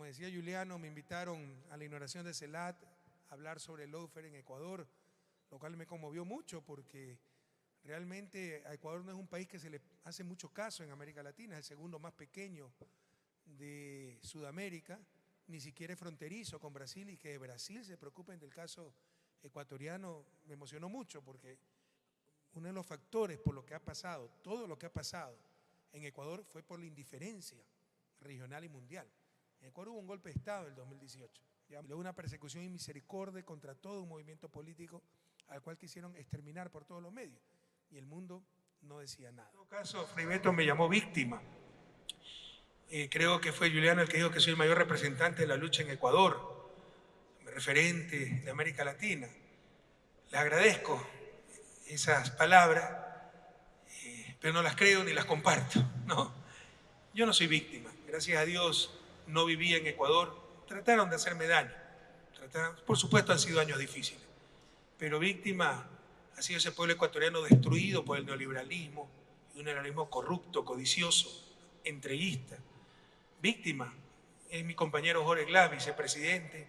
decía Juliano, me invitaron a la inauguración de CELAC a hablar sobre el lawfare en Ecuador, lo cual me conmovió mucho porque realmente a Ecuador no es un país que se le hace mucho caso en América Latina, es el segundo más pequeño de Sudamérica, ni siquiera es fronterizo con Brasil, y que de Brasil se preocupen del caso ecuatoriano me emocionó mucho porque uno de los factores por lo que ha pasado, todo lo que ha pasado en Ecuador fue por la indiferencia regional y mundial. En Ecuador hubo un golpe de Estado en el 2018, luego una persecución y misericordia contra todo un movimiento político al cual quisieron exterminar por todos los medios, y el mundo no decía nada. En todo caso, Frei Beto me llamó víctima. Creo que fue Juliano el que dijo que soy el mayor representante de la lucha en Ecuador, referente de América Latina. Le agradezco esas palabras, pero no las creo ni las comparto, ¿no? Yo no soy víctima, gracias a Dios no viví en Ecuador, trataron de hacerme daño, por supuesto han sido años difíciles, pero víctima ha sido ese pueblo ecuatoriano destruido por el neoliberalismo, un neoliberalismo corrupto, codicioso, entreguista. Víctima es mi compañero Jorge Glass, vicepresidente,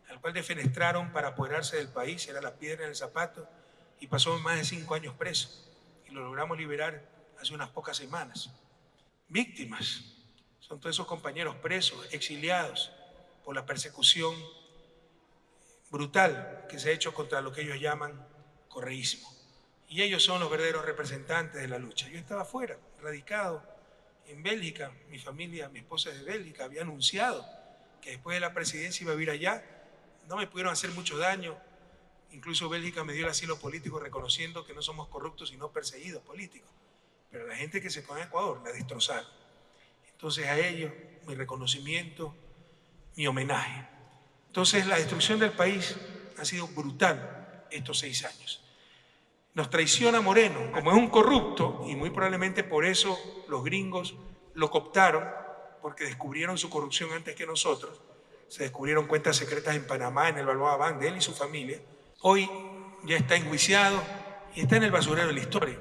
al cual defenestraron para apoderarse del país, era la piedra en el zapato, y pasó más de 5 años preso, y lo logramos liberar hace unas pocas semanas. Víctimas son todos esos compañeros presos, exiliados por la persecución brutal que se ha hecho contra lo que ellos llaman correísmo. Y ellos son los verdaderos representantes de la lucha. Yo estaba afuera, radicado en Bélgica, mi familia, mi esposa es de Bélgica, había anunciado que después de la presidencia iba a vivir allá. No me pudieron hacer mucho daño, incluso Bélgica me dio el asilo político reconociendo que no somos corruptos sino perseguidos políticos. Pero la gente que se fue a Ecuador la destrozaron. Entonces a ellos mi reconocimiento, mi homenaje. Entonces la destrucción del país ha sido brutal estos 6 años. Nos traiciona Moreno, como es un corrupto, y muy probablemente por eso los gringos lo cooptaron, porque descubrieron su corrupción antes que nosotros. Se descubrieron cuentas secretas en Panamá, en el Balboa Bank, de él y su familia. Hoy ya está enjuiciado y está en el basurero de la historia,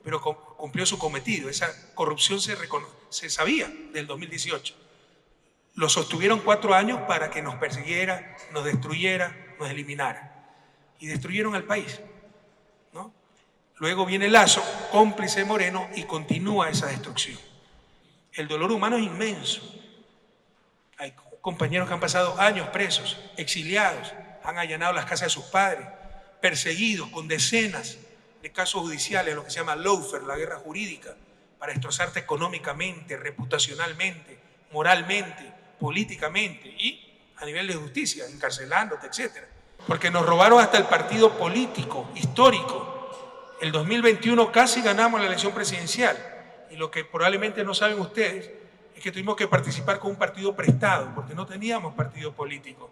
pero cumplió su cometido. Esa corrupción se sabía del 2018. Lo sostuvieron 4 años para que nos persiguiera, nos destruyera, nos eliminara. Y destruyeron al país, ¿no? Luego viene Lasso, cómplice de Moreno, y continúa esa destrucción. El dolor humano es inmenso. Hay compañeros que han pasado años presos, exiliados, han allanado las casas de sus padres, perseguidos con decenas de casos judiciales, lo que se llama lawfare, la guerra jurídica, para destrozarte económicamente, reputacionalmente, moralmente, políticamente y a nivel de justicia, encarcelándote, etc. Porque nos robaron hasta el partido político, histórico. El 2021 casi ganamos la elección presidencial, y lo que probablemente no saben ustedes es que tuvimos que participar con un partido prestado, porque no teníamos partido político.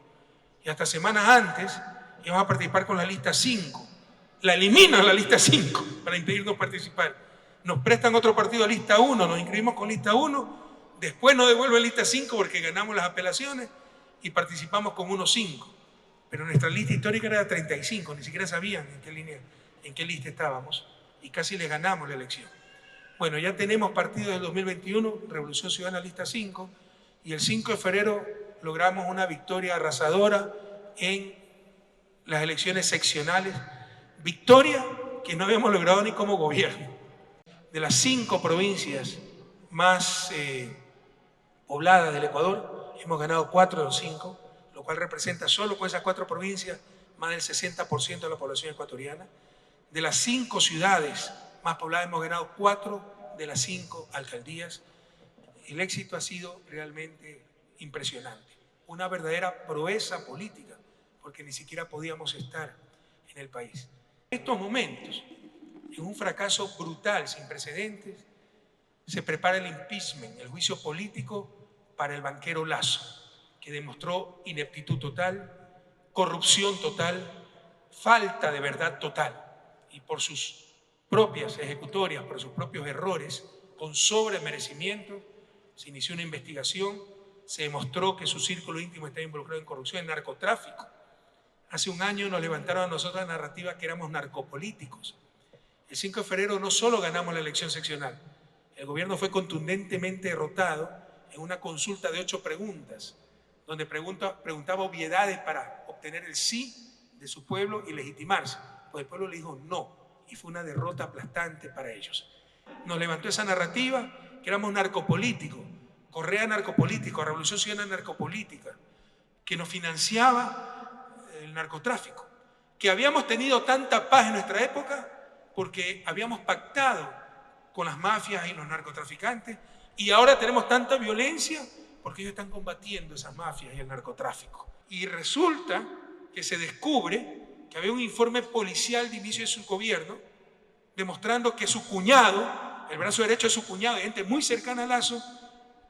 Y hasta semanas antes íbamos a participar con la lista 5. La eliminan la lista 5 para impedirnos participar. Nos prestan otro partido a lista 1, nos inscribimos con lista 1, después nos devuelven lista 5 porque ganamos las apelaciones y participamos con 1-5. Pero nuestra lista histórica era de 35, ni siquiera sabían en qué lista estábamos, y casi les ganamos la elección. Bueno, ya tenemos partido del 2021, Revolución Ciudadana lista 5, y el 5 de febrero logramos una victoria arrasadora en las elecciones seccionales, victoria que no habíamos logrado ni como gobierno. De las 5 provincias más pobladas del Ecuador, hemos ganado 4 de los 5, lo cual representa solo con esas 4 provincias más del 60% de la población ecuatoriana. De las 5 ciudades más pobladas hemos ganado 4 de las 5 alcaldías. El éxito ha sido realmente impresionante, una verdadera proeza política, porque ni siquiera podíamos estar en el país. En estos momentos, en un fracaso brutal, sin precedentes, se prepara el impeachment, el juicio político para el banquero Lasso, que demostró ineptitud total, corrupción total, falta de verdad total, y por sus propias ejecutorias, por sus propios errores, con sobremerecimiento, se inició una investigación, se demostró que su círculo íntimo está involucrado en corrupción, en narcotráfico. Hace un año nos levantaron a nosotros la narrativa que éramos narcopolíticos. El 5 de febrero no solo ganamos la elección seccional, el gobierno fue contundentemente derrotado en una consulta de 8 preguntas, donde preguntaba obviedades para obtener el sí de su pueblo y legitimarse. Pues el pueblo le dijo no, y fue una derrota aplastante para ellos. Nos levantó esa narrativa que éramos narcopolíticos, Correa narcopolítico, Revolución Ciudadana narcopolítica, que nos financiaba el narcotráfico, que habíamos tenido tanta paz en nuestra época porque habíamos pactado con las mafias y los narcotraficantes, y ahora tenemos tanta violencia porque ellos están combatiendo esas mafias y el narcotráfico. Y resulta que se descubre que había un informe policial de inicio de su gobierno demostrando que su cuñado, el brazo derecho de su cuñado, y gente muy cercana a Lazo,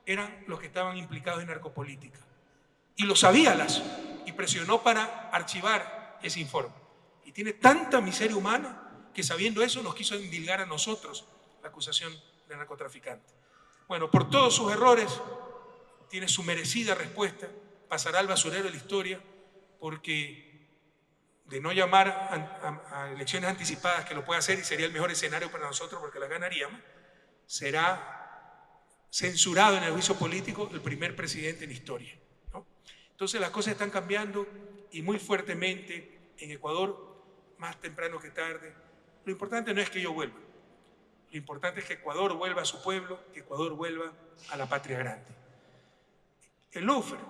eran los que estaban implicados en narcopolítica. Y lo sabía Lazo, y presionó para archivar ese informe. Y tiene tanta miseria humana que, sabiendo eso, nos quiso endilgar a nosotros la acusación de narcotraficante. Bueno, por todos sus errores, tiene su merecida respuesta, pasará al basurero de la historia, porque de no llamar a elecciones anticipadas, que lo puede hacer y sería el mejor escenario para nosotros porque las ganaríamos, será censurado en el juicio político el primer presidente en historia, ¿no? Entonces las cosas están cambiando y muy fuertemente en Ecuador, más temprano que tarde. Lo importante no es que yo vuelva, lo importante es que Ecuador vuelva a su pueblo, que Ecuador vuelva a la patria grande. El lawfare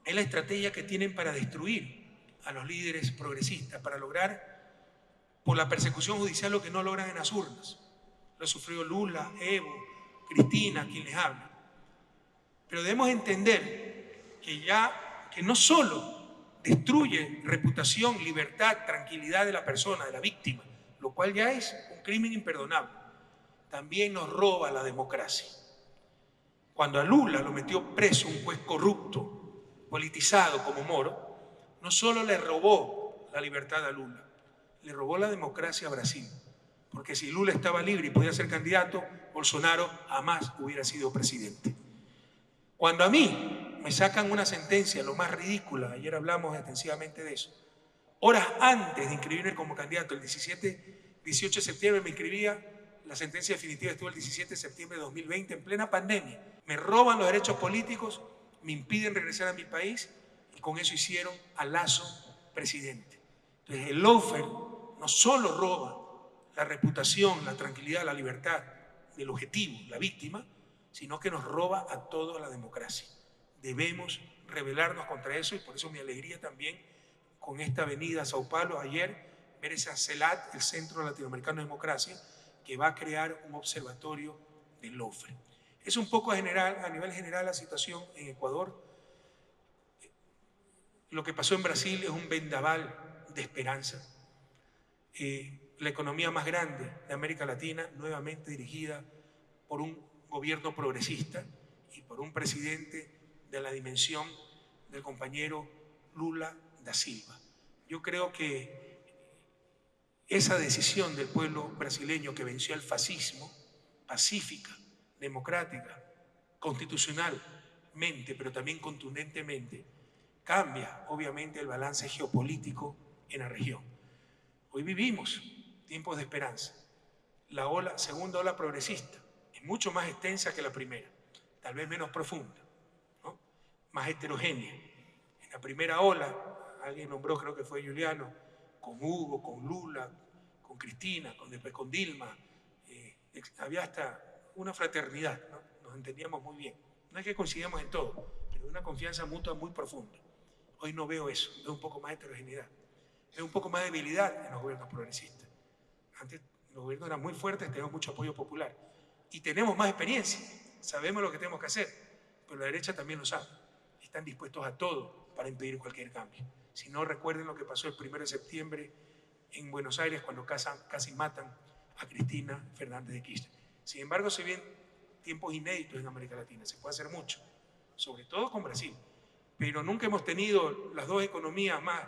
es la estrategia que tienen para destruir a los líderes progresistas, para lograr por la persecución judicial lo que no logran en las urnas. Lo sufrió Lula, Evo, Cristina, quien les habla. Pero debemos entender que no solo destruye reputación, libertad, tranquilidad de la persona, de la víctima, lo cual ya es un crimen imperdonable, también nos roba la democracia. Cuando a Lula lo metió preso un juez corrupto, politizado como Moro, no solo le robó la libertad a Lula, le robó la democracia a Brasil. Porque si Lula estaba libre y podía ser candidato, Bolsonaro jamás hubiera sido presidente. Cuando a mí me sacan una sentencia, lo más ridícula, ayer hablamos extensivamente de eso, horas antes de inscribirme como candidato, el 18 de septiembre me inscribía, la sentencia definitiva estuvo el 17 de septiembre de 2020, en plena pandemia. Me roban los derechos políticos, me impiden regresar a mi país, y con eso hicieron a Lazo presidente. Entonces el lawfare no solo roba la reputación, la tranquilidad, la libertad del objetivo, la víctima, sino que nos roba a toda la democracia. Debemos rebelarnos contra eso, y por eso mi alegría también con esta venida a Sao Paulo ayer, ver esa CELAT, el Centro Latinoamericano de Democracia, que va a crear un observatorio del lawfare. Es un poco a nivel general la situación en Ecuador. Lo que pasó en Brasil es un vendaval de esperanza. La economía más grande de América Latina, nuevamente dirigida por un gobierno progresista y por un presidente de la dimensión del compañero Lula da Silva. Yo creo que esa decisión del pueblo brasileño, que venció al fascismo, pacífica, democrática, constitucionalmente, pero también contundentemente, cambia obviamente el balance geopolítico en la región. Hoy vivimos tiempos de esperanza. La segunda ola progresista es mucho más extensa que la primera, tal vez menos profunda, ¿no? Más heterogénea. En la primera ola, alguien nombró, creo que fue Juliano, con Hugo, con Lula, con Cristina, después con Dilma, había hasta una fraternidad, ¿no? Nos entendíamos muy bien. No es que coincidíamos en todo, pero una confianza mutua muy profunda. Hoy no veo eso, veo un poco más de heterogeneidad, veo un poco más de debilidad en los gobiernos progresistas. Antes los gobiernos eran muy fuertes, tenemos mucho apoyo popular y tenemos más experiencia, sabemos lo que tenemos que hacer, pero la derecha también lo sabe. Están dispuestos a todo para impedir cualquier cambio. Si no, recuerden lo que pasó el 1 de septiembre en Buenos Aires, cuando casi matan a Cristina Fernández de Kirchner. Sin embargo, se ven tiempos inéditos en América Latina, se puede hacer mucho, sobre todo con Brasil. Pero nunca hemos tenido las dos economías más,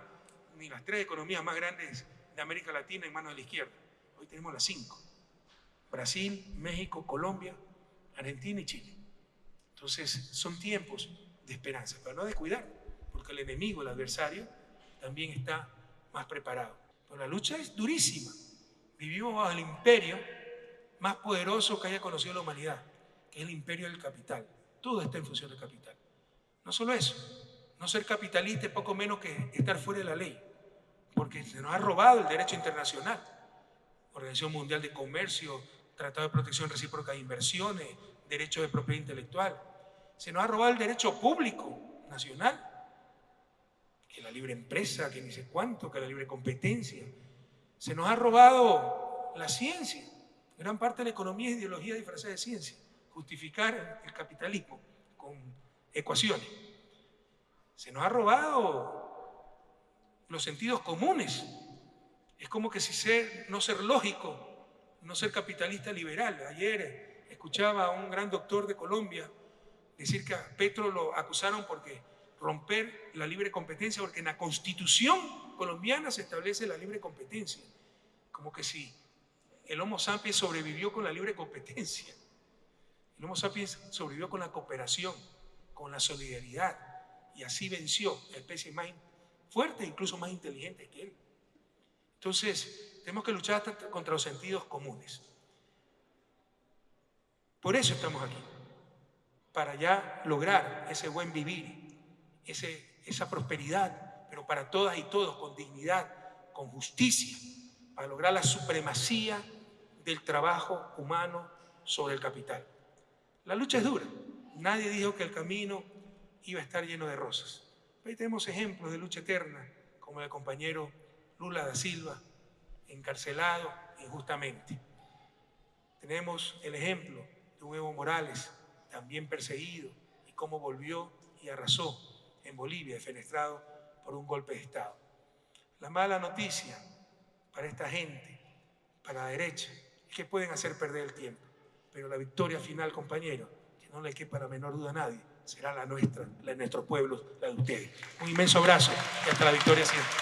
ni las tres economías más grandes de América Latina en manos de la izquierda. Hoy tenemos las 5. Brasil, México, Colombia, Argentina y Chile. Entonces, son tiempos de esperanza, pero no descuidar, porque el enemigo, el adversario, también está más preparado. Pero la lucha es durísima. Vivimos bajo el imperio más poderoso que haya conocido la humanidad, que es el imperio del capital. Todo está en función del capital. No solo eso, No ser capitalista es poco menos que estar fuera de la ley, porque se nos ha robado el derecho internacional. Organización Mundial de Comercio, Tratado de Protección Recíproca de Inversiones, derecho de propiedad intelectual. Se nos ha robado el derecho público nacional, que la libre empresa, que ni sé cuánto, que la libre competencia. Se nos ha robado la ciencia. Gran parte de la economía es ideología disfrazada de ciencia. Justificar el capitalismo con ecuaciones. Se nos ha robado los sentidos comunes. Es como que si no ser lógico, no ser capitalista liberal. Ayer escuchaba a un gran doctor de Colombia decir que a Petro lo acusaron porque romper la libre competencia, porque en la Constitución colombiana se establece la libre competencia. Como que si el Homo sapiens sobrevivió con la libre competencia. El Homo sapiens sobrevivió con la cooperación, con la solidaridad, y así venció a especies más fuertes, incluso más inteligentes que él. Entonces, tenemos que luchar contra los sentidos comunes. Por eso estamos aquí, para ya lograr ese buen vivir, esa prosperidad, pero para todas y todos, con dignidad, con justicia, para lograr la supremacía del trabajo humano sobre el capital. La lucha es dura. Nadie dijo que el camino iba a estar lleno de rosas. Ahí tenemos ejemplos de lucha eterna, como el compañero Lula da Silva, encarcelado injustamente. Tenemos el ejemplo de un Evo Morales, también perseguido, y cómo volvió y arrasó en Bolivia, defenestrado por un golpe de Estado. La mala noticia para esta gente, para la derecha, es que pueden hacer perder el tiempo, pero la victoria final, compañero, que no le quepa la menor duda a nadie, será la nuestra, la de nuestros pueblos, la de ustedes. Un inmenso abrazo y hasta la victoria siempre.